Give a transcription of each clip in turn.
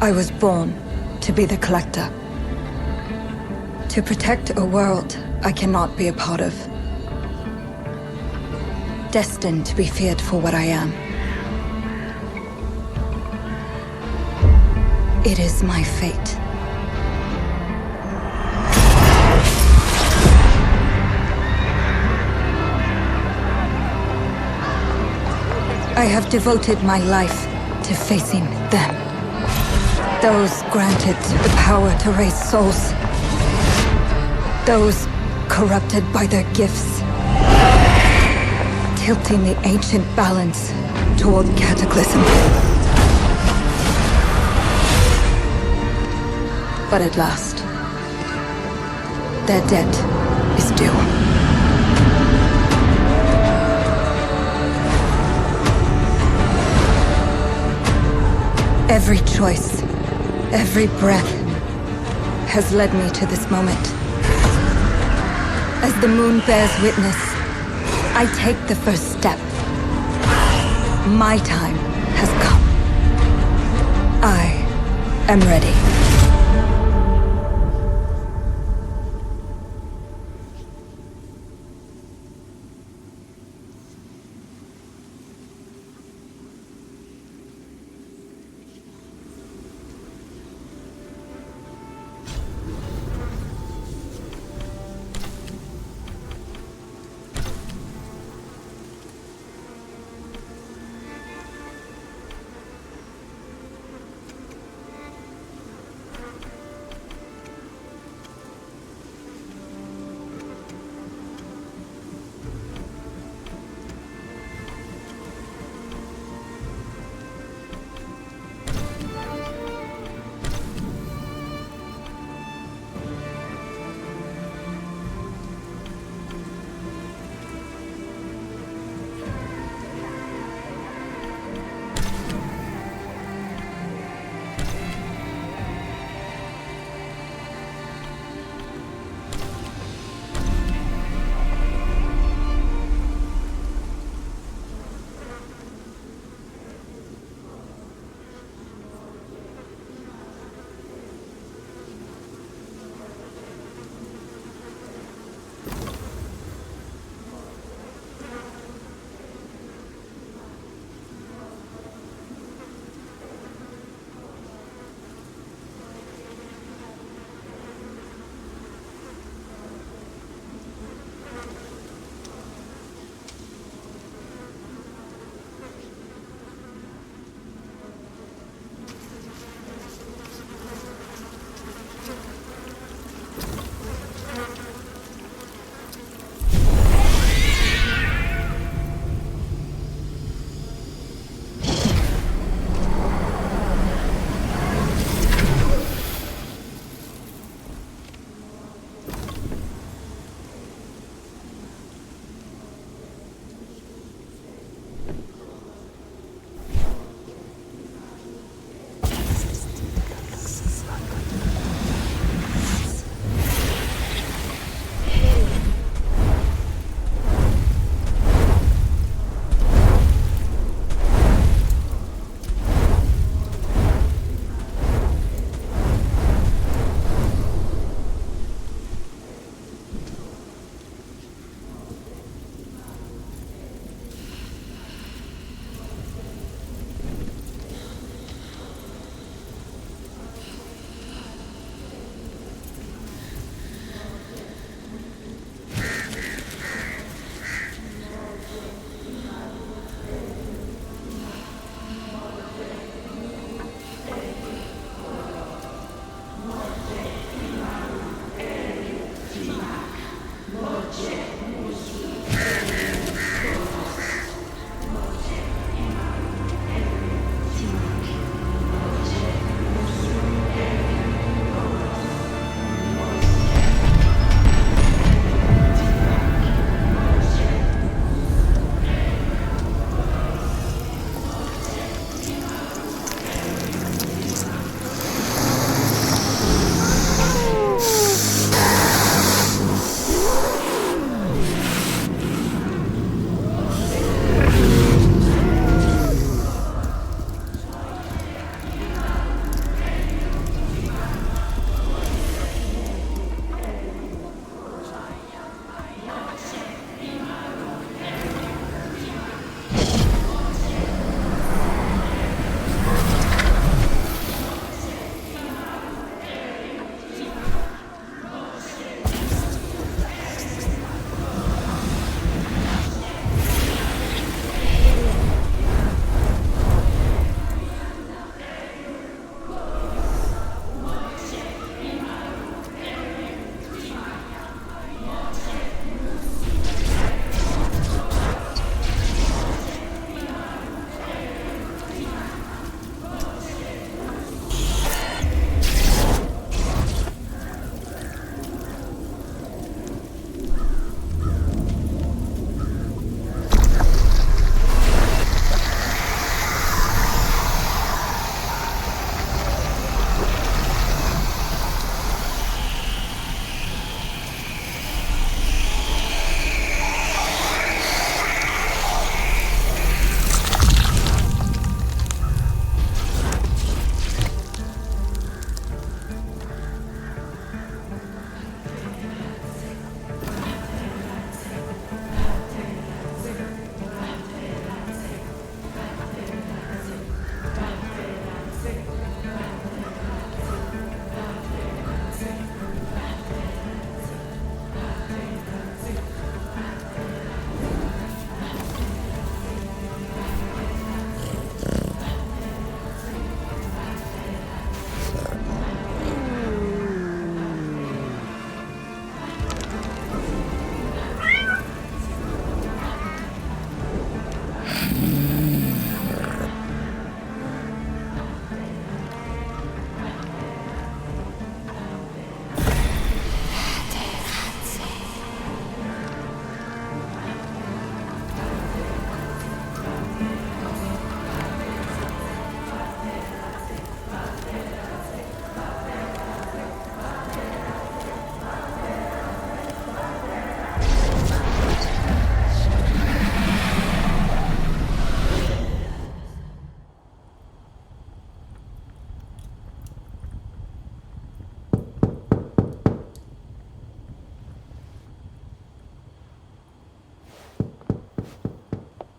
I was born to be the collector. To protect a world I cannot be a part of. Destined to be feared for what I am. It is my fate. I have devoted my life to facing them. Those granted the power to raise souls. Those corrupted by their gifts. Tilting the ancient balance toward cataclysm. But at last, their debt is due. Every choice, every breath has led me to this moment. As the moon bears witness, I take the first step. My time has come. I am ready.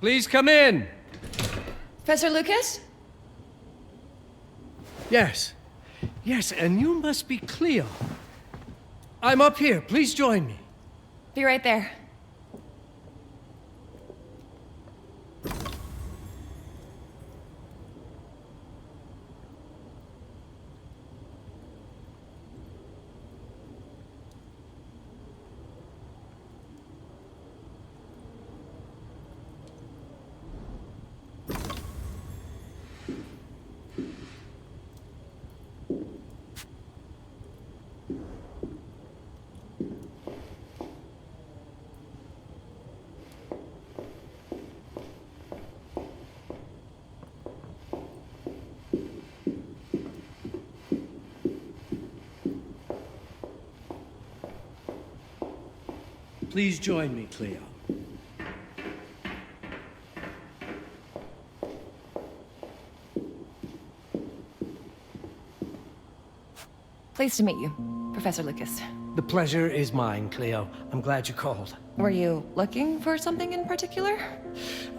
Please come in. Professor Lucas? Yes. Yes, and you must be Cleo. I'm up here. Please join me. Be right there. Please join me, Cleo. Pleased to meet you, Professor Lucas. The pleasure is mine, Cleo. I'm glad you called. Were you looking for something in particular?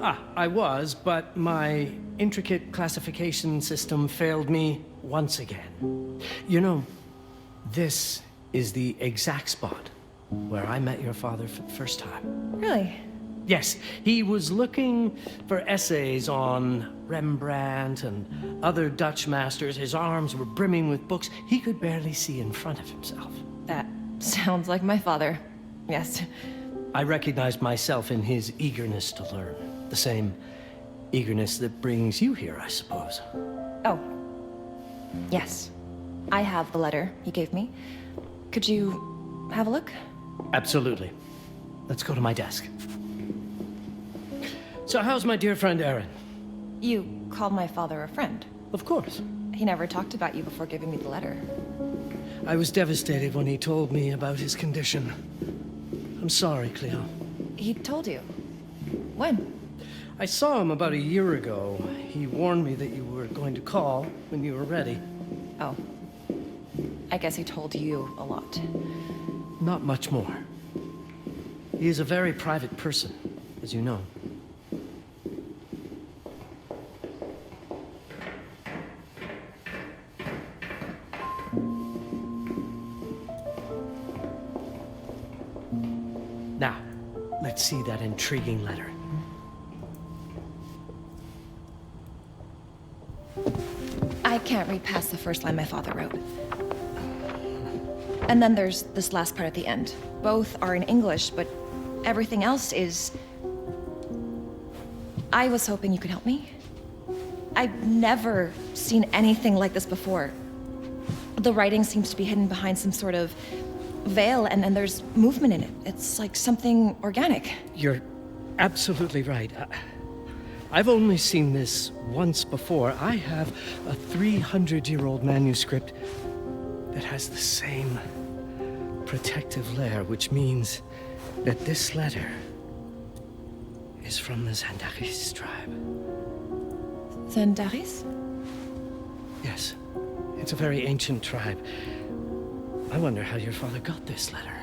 I was, but my intricate classification system failed me once again. You know, this is the exact spot where I met your father for the first time. Really? Yes, he was looking for essays on Rembrandt and other Dutch masters. His arms were brimming with books. He could barely see in front of himself. That sounds like my father. Yes. I recognized myself in his eagerness to learn. The same eagerness that brings you here, I suppose. Oh. Yes. I have the letter he gave me. Could you have a look? Absolutely. Let's go to my desk. So how's my dear friend Aaron? You called my father a friend. Of course. He never talked about you before giving me the letter. I was devastated when he told me about his condition. I'm sorry, Cleo. He told you? When? I saw him about a year ago. He warned me that you were going to call when you were ready. Oh. I guess he told you a lot. Not much more. He is a very private person, as you know. Now, let's see that intriguing letter. I can't read past the first line my father wrote. And then there's this last part at the end. Both are in English, but everything else is... I was hoping you could help me. I've never seen anything like this before. The writing seems to be hidden behind some sort of veil, and there's movement in it. It's like something organic. You're absolutely right. I've only seen this once before. I have a 300-year-old manuscript that has the same protective layer, which means that this letter is from the Zandaris tribe. Zandaris? Yes, it's a very ancient tribe. I wonder how your father got this letter.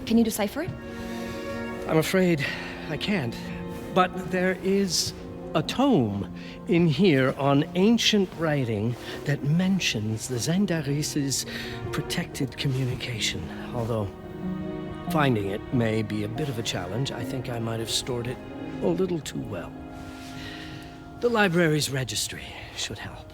Can you decipher it? I'm afraid I can't. But there is a tome in here on ancient writing that mentions the Zandaris' protected communication. Although finding it may be a bit of a challenge, I think I might have stored it a little too well. The library's registry should help.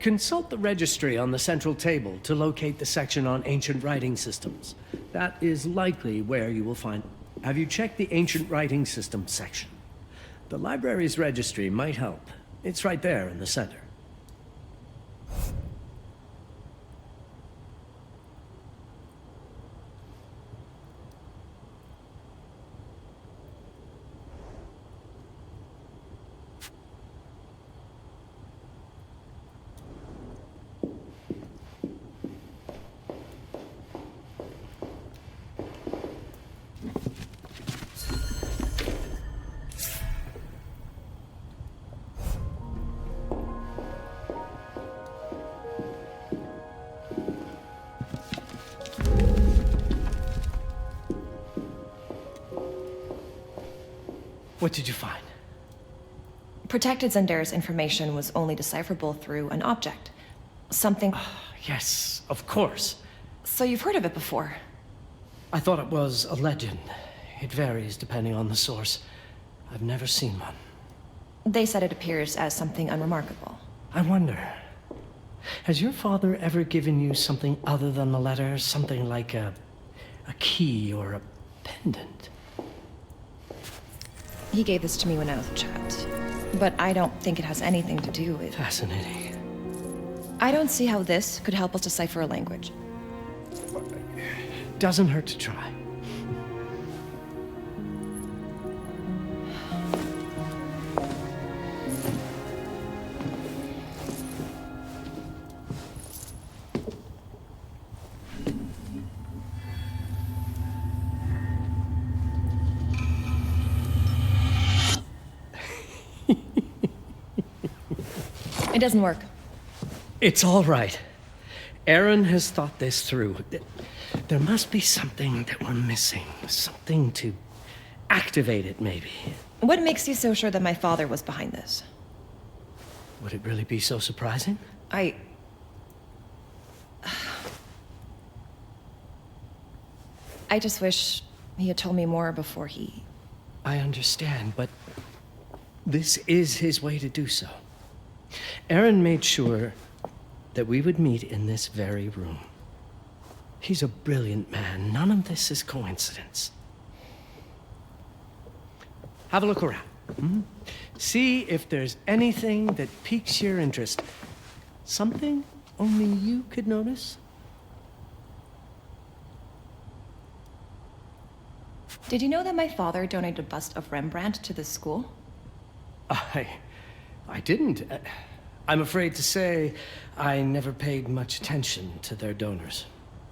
Consult the registry on the central table to locate the section on ancient writing systems. That is likely where you will find... Have you checked the ancient writing systems section? The library's registry might help. It's right there in the center. What did you find? Protected Zendare's information was only decipherable through an object. Something... Yes, of course. So you've heard of it before? I thought it was a legend. It varies depending on the source. I've never seen one. They said it appears as something unremarkable. I wonder, has your father ever given you something other than the letter? Something like a key or a pendant? He gave this to me when I was a child. But I don't think it has anything to do with... Fascinating. I don't see how this could help us decipher a language. Doesn't hurt to try. It doesn't work. It's all right. Aaron has thought this through. There must be something that we're missing. Something to activate it, maybe. What makes you so sure that my father was behind this? Would it really be so surprising? I just wish he had told me more before he... I understand, but this is his way to do so. Aaron made sure that we would meet in this very room. He's a brilliant man. None of this is coincidence. Have a look around. See if there's anything that piques your interest. Something only you could notice. Did you know that my father donated a bust of Rembrandt to this school? I didn't. I'm afraid to say I never paid much attention to their donors.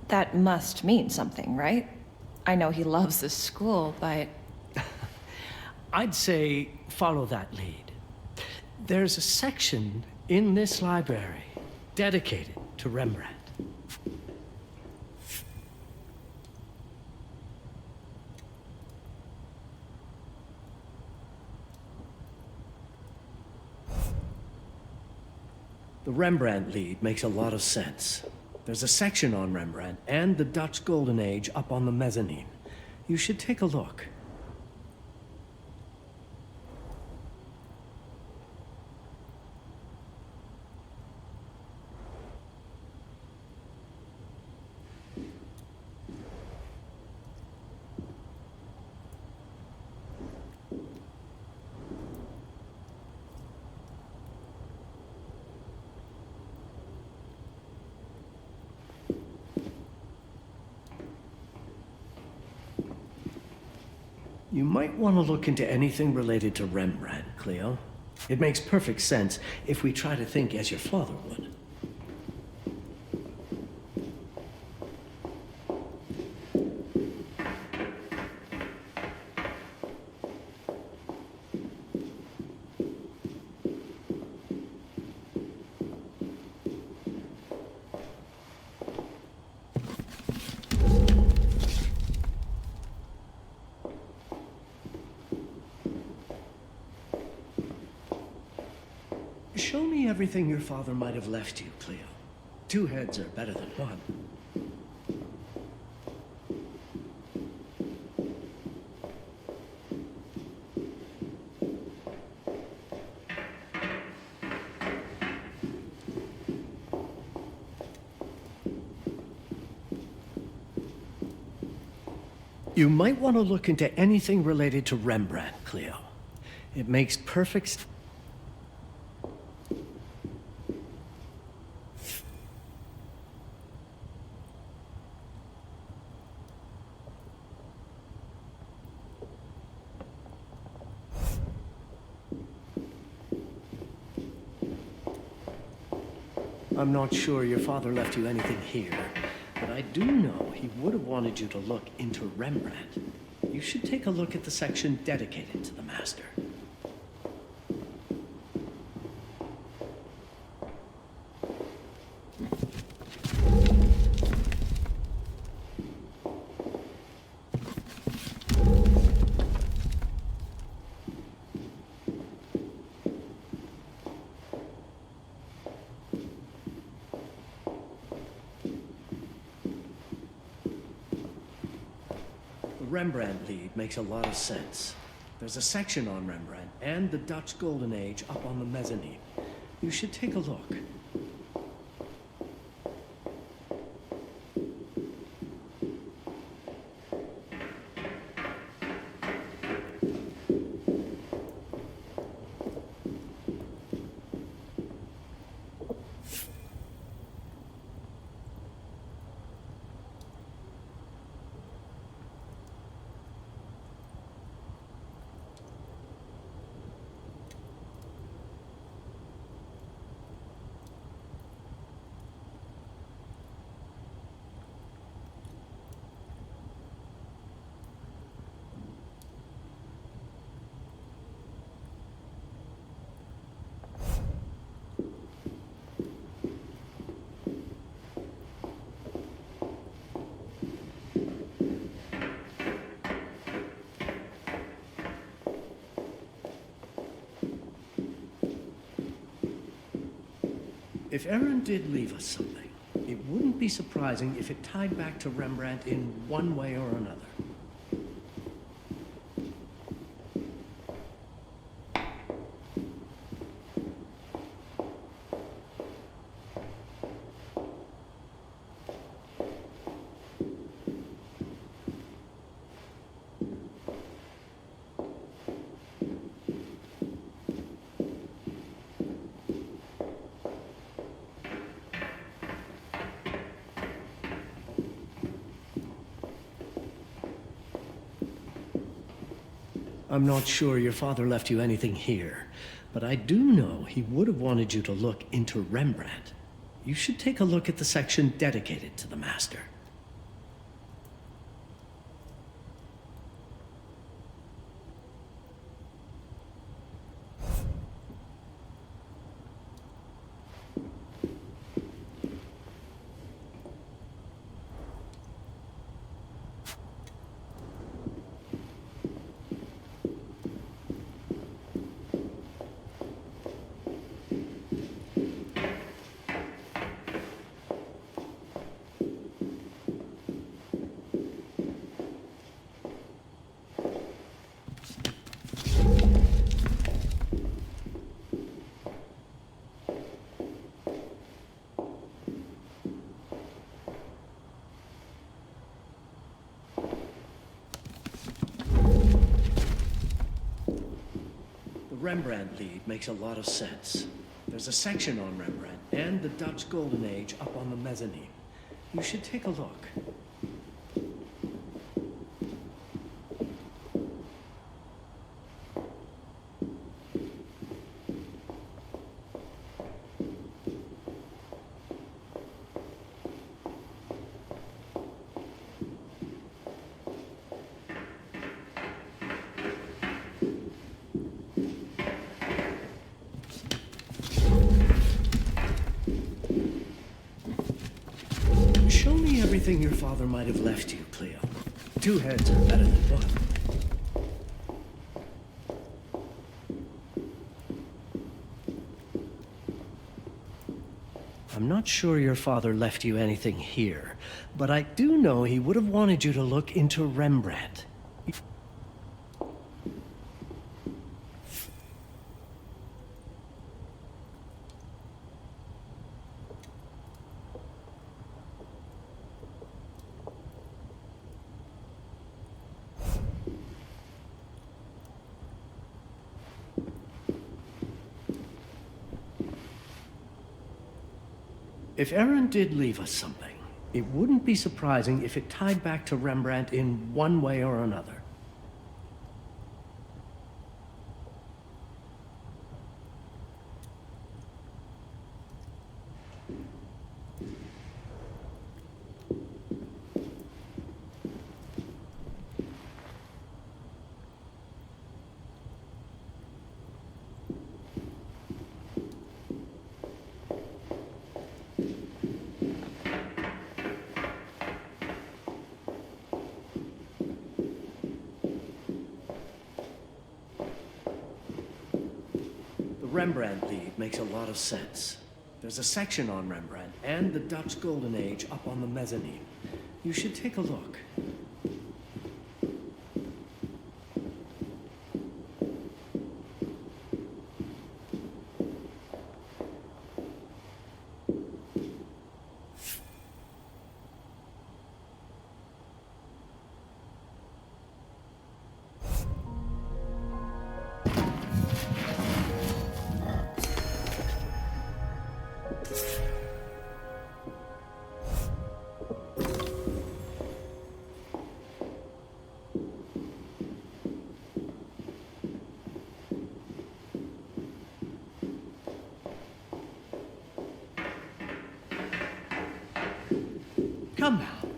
That must mean something, right? I know he loves this school, but... I'd say follow that lead. There's a section in this library dedicated to Rembrandt. The Rembrandt lead makes a lot of sense. There's a section on Rembrandt and the Dutch Golden Age up on the mezzanine. You should take a look. You might want to look into anything related to Rembrandt, Cleo. It makes perfect sense if we try to think as your father would. Show me everything your father might have left you, Cleo. Two heads are better than one. You might want to look into anything related to Rembrandt, Cleo. It makes perfect sense. I'm not sure your father left you anything here, but I do know he would have wanted you to look into Rembrandt. You should take a look at the section dedicated to the master. The Rembrandt lead makes a lot of sense. There's a section on Rembrandt and the Dutch Golden Age up on the mezzanine. You should take a look. If Aaron did leave us something, it wouldn't be surprising if it tied back to Rembrandt in one way or another. I'm not sure your father left you anything here, but I do know he would have wanted you to look into Rembrandt. You should take a look at the section dedicated to the master. The Rembrandt lead makes a lot of sense. There's a section on Rembrandt and the Dutch Golden Age up on the mezzanine. You should take a look. Show me everything your father might have left you, Cleo. Two heads are better than one. I'm not sure your father left you anything here, but I do know he would have wanted you to look into Rembrandt. If Aaron did leave us something, it wouldn't be surprising if it tied back to Rembrandt in one way or another. Rembrandt lead makes a lot of sense. There's a section on Rembrandt and the Dutch Golden Age up on the mezzanine. You should take a look.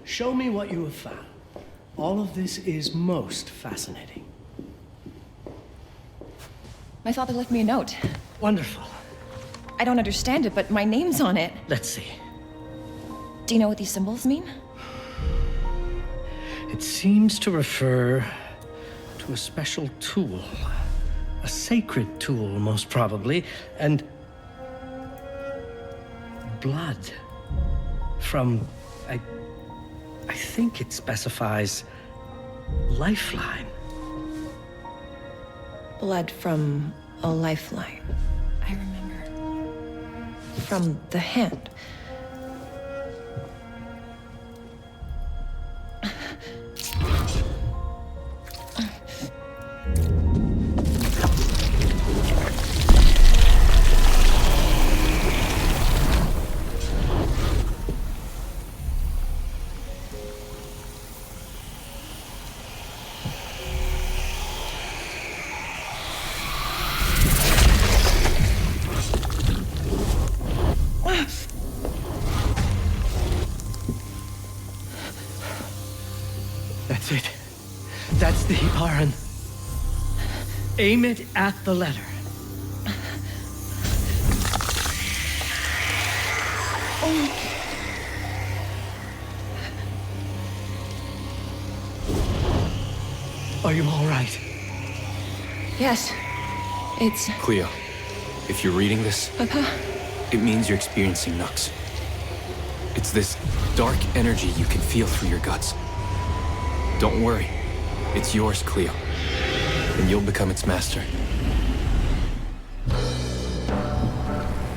Show me what you have found. All of this is most fascinating. My father left me a note. Wonderful. I don't understand it, but my name's on it. Let's see. Do you know what these symbols mean? It seems to refer to a special tool. A sacred tool, most probably, and blood from, I think it specifies lifeline. Blood from a lifeline. I remember. From the hand. That's it. That's the Baron. Aim it at the letter. Are you all right? Yes. It's... Cleo, if you're reading this, Papa? it means you're experiencing Nux. It's this dark energy you can feel through your guts. Don't worry. It's yours, Cleo. And you'll become its master.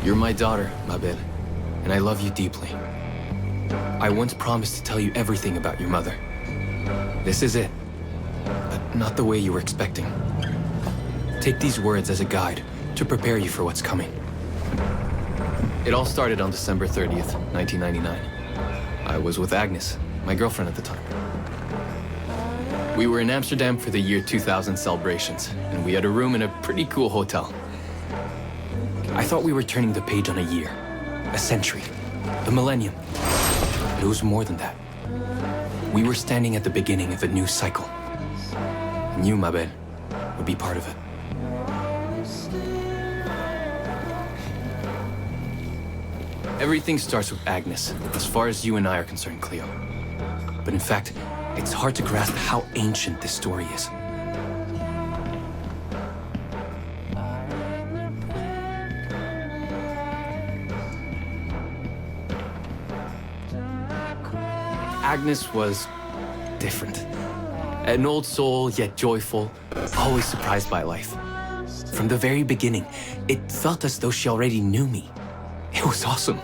You're my daughter, Mabel, and I love you deeply. I once promised to tell you everything about your mother. This is it, but not the way you were expecting. Take these words as a guide to prepare you for what's coming. It all started on December 30th, 1999. I was with Agnes, my girlfriend at the time. We were in Amsterdam for the year 2000 celebrations, and we had a room in a pretty cool hotel. I thought we were turning the page on a year, a century, a millennium. But it was more than that. We were standing at the beginning of a new cycle. And you, Mabel, would be part of it. Everything starts with Agnes, as far as you and I are concerned, Cleo. But in fact, it's hard to grasp how ancient this story is. Agnes was different. An old soul, yet joyful, always surprised by life. From the very beginning, it felt as though she already knew me. It was awesome.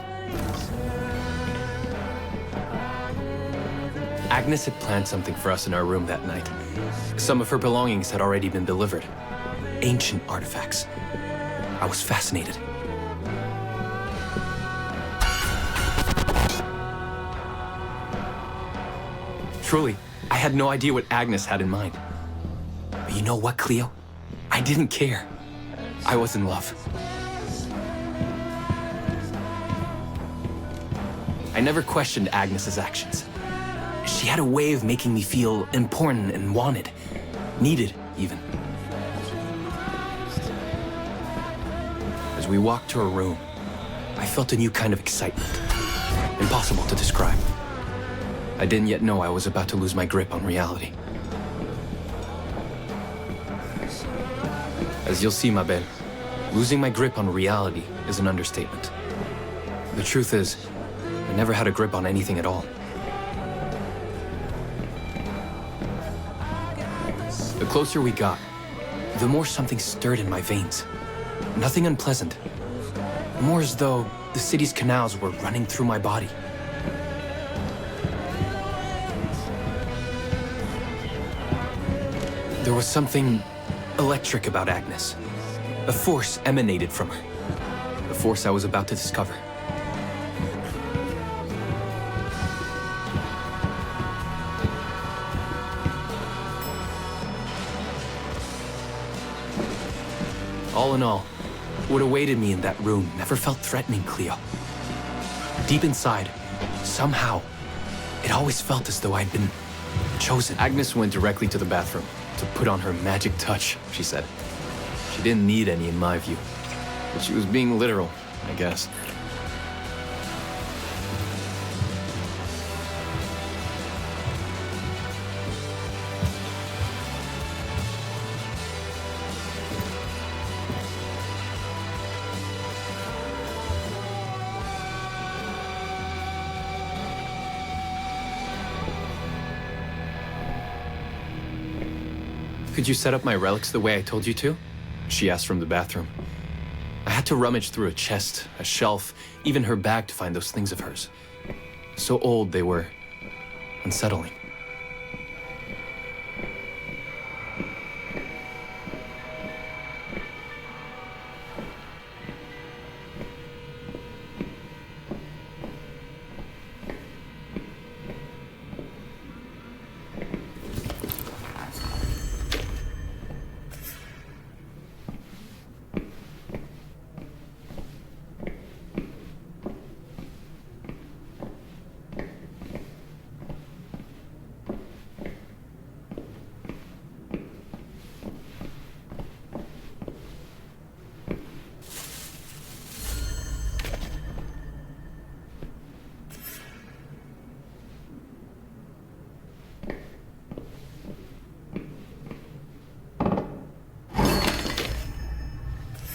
Agnes had planned something for us in our room that night. Some of her belongings had already been delivered. Ancient artifacts. I was fascinated. Truly, I had no idea what Agnes had in mind. But you know what, Cleo? I didn't care. I was in love. I never questioned Agnes's actions. She had a way of making me feel important and wanted. Needed, even. As we walked to her room, I felt a new kind of excitement. Impossible to describe. I didn't yet know I was about to lose my grip on reality. As you'll see, Mabel, losing my grip on reality is an understatement. The truth is, I never had a grip on anything at all. The closer we got, the more something stirred in my veins. Nothing unpleasant. More as though the city's canals were running through my body. There was something electric about Agnes. A force emanated from her. The force I was about to discover. All in all, what awaited me in that room never felt threatening, Cleo. Deep inside, somehow, It always felt as though I'd been chosen. Agnes went directly to the bathroom to put on her magic touch, she said. She didn't need any in my view, but she was being literal, I guess. Could you set up my relics the way I told you to? She asked from the bathroom. I had to rummage through a chest, a shelf, even her bag to find those things of hers. So old they were unsettling.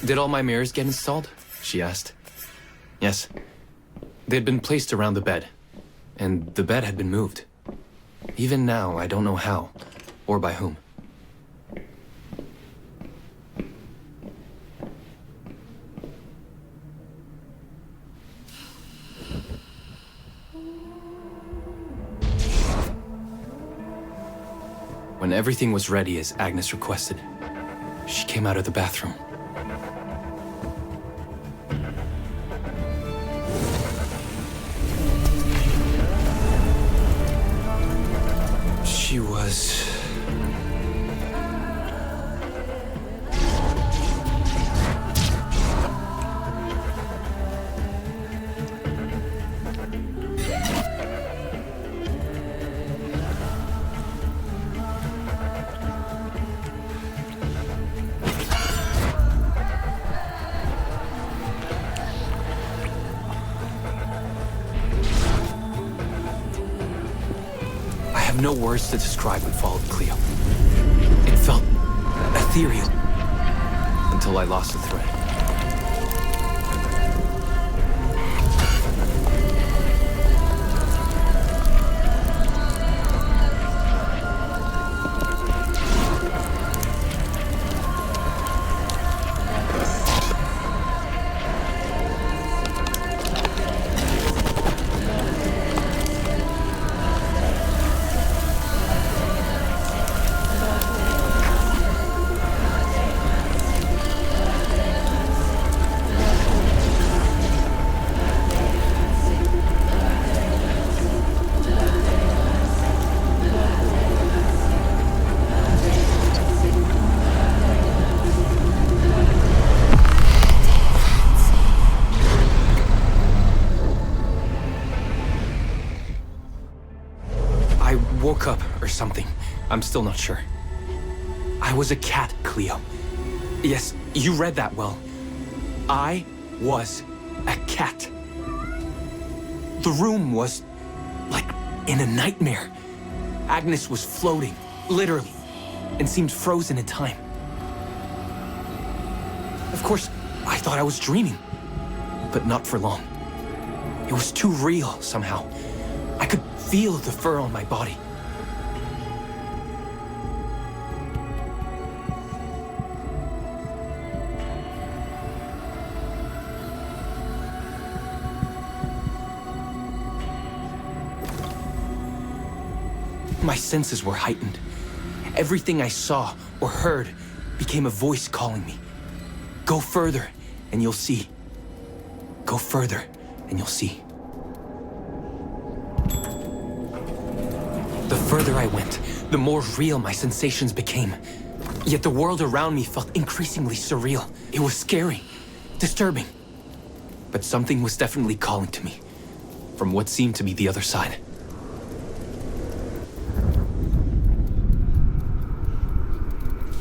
Did all my mirrors get installed? She asked. Yes. They had been placed around the bed, and the bed had been moved. Even now, I don't know how, or by whom. When everything was ready as Agnes requested, she came out of the bathroom. She was... no words to describe what followed, Cleo. It felt ethereal until I lost the thread. Woke up or something. I'm still not sure. I was a cat, Cleo. Yes, you read that well. I was a cat. The room was like in a nightmare. Agnes was floating, literally, and seemed frozen in time. Of course, I thought I was dreaming, but not for long. It was too real somehow. I could feel the fur on my body. My senses were heightened. Everything I saw or heard became a voice calling me. Go further, and you'll see. Go further, and you'll see. The further I went, the more real my sensations became. Yet the world around me felt increasingly surreal. It was scary, disturbing. But something was definitely calling to me, from what seemed to be the other side.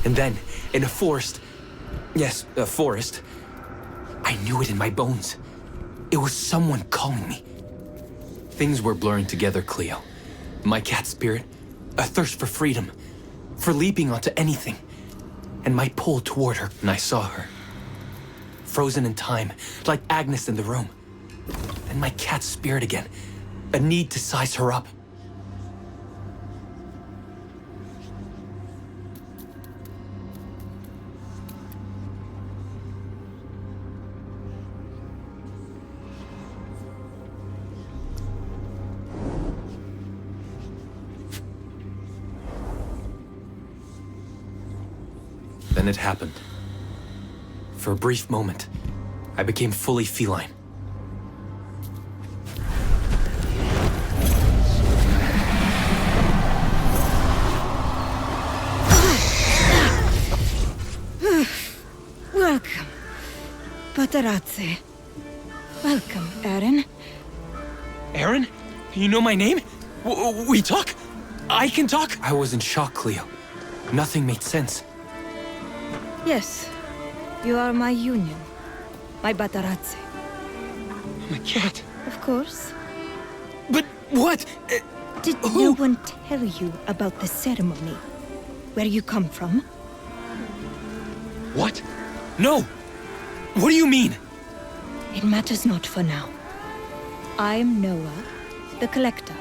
And then, in a forest, yes, a forest, I knew it in my bones. It was someone calling me. Things were blurring together, Cleo. My cat spirit, a thirst for freedom, for leaping onto anything, and my pull toward her, and I saw her. Frozen in time, like Agnes in the room. And my cat spirit again, a need to size her up. Then it happened. For a brief moment, I became fully feline. Welcome, Paparazzi. Welcome, Aaron. Aaron? You know my name? We talk? I can talk? I was in shock, Cleo. Nothing made sense. Yes, you are my union, my Paparazzi. My cat. Of course. But what? Did no one tell you about the ceremony? Where you come from? What? No! What do you mean? It matters not for now. I'm Noah, the Collector.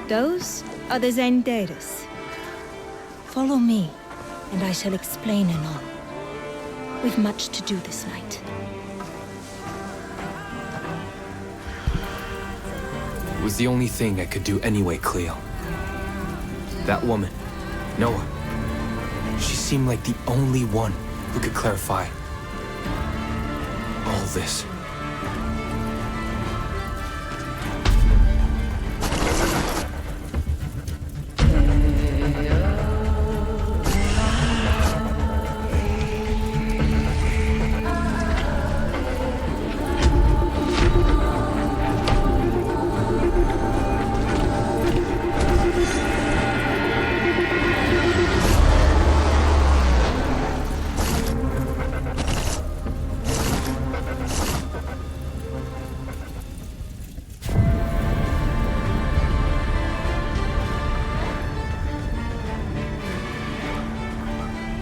Those are the Zendaris. Follow me, and I shall explain anon. We've much to do this night. It was the only thing I could do anyway, Cleo. That woman, Noah, she seemed like the only one who could clarify all this.